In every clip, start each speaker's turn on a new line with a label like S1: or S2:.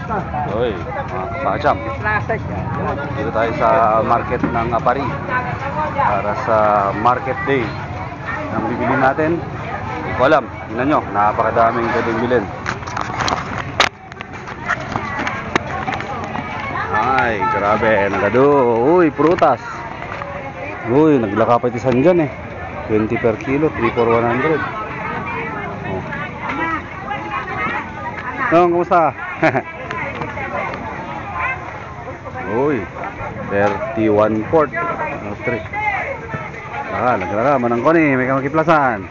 S1: Oy, mga kapacham. Dito tayo sa market ng Apari para sa market day. Ang bibili natin, hindi ko alam. Tingnan nyo, napakadaming pwedeng bilhin. Ay, grabe, nagado. Uy, prutas. Uy, naglakapatisan dyan eh. 20 per kilo, 3 for 100. Oh. Nong, kumusta? Uy, 31 port. No, 3. Naglaka, manang ko ni, may kamakiplasan.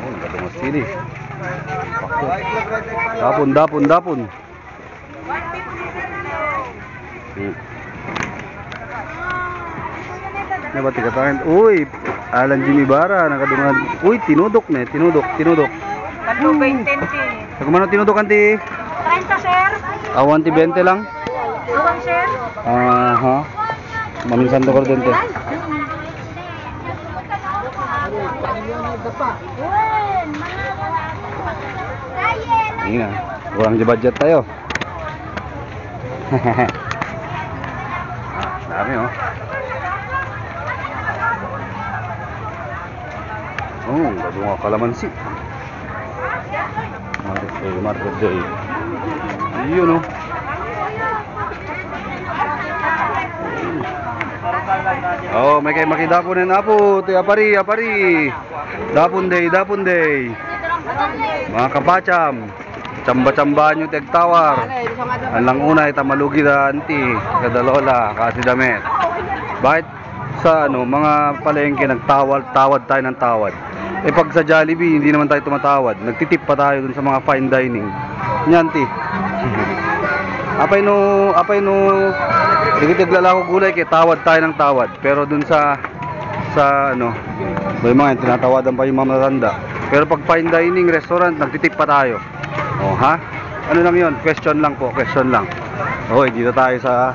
S1: Oh, nagado sili. Dapon. Ano ba tigatakin? Uy, Alan Jimmy Bara, nakadungan. Uy, tinudok. 20. Kumano tinudokan ti?
S2: 30, sir.
S1: 120 lang?
S2: Awan, sir.
S1: Aha. Maminsan to kordente. Ini na, kurang di budget tayo. Dami oh. Oh, gado nga kalamansi. Market day. Yun oh. Oh, may kay makidaponin apo, ti Apari. Dapon day. Mga kapacham, chamba-chamba nyo tegtawar. Anlang una ita malugi da anti, kadalola, kasi damit. Bakit sa mga palengke nagtawad tayo ng tawad. Eh pag sa Jollibee hindi naman tayo tumatawad. Nagtitip pa tayo dun sa mga fine dining. Nyanti. Apay no tigitigla ko gulay kay tawad tayo ng tawad. Pero dun sa may mga tinatawadan pa yung mga matanda. Pero pag fine dining restaurant nagtitip pa tayo. Oh ha? Ano lang 'yon? Question lang. Okay, dito tayo sa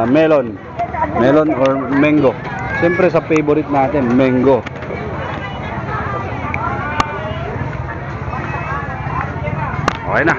S1: melon or mango. Siyempre sa favorite natin, mango. Okay na.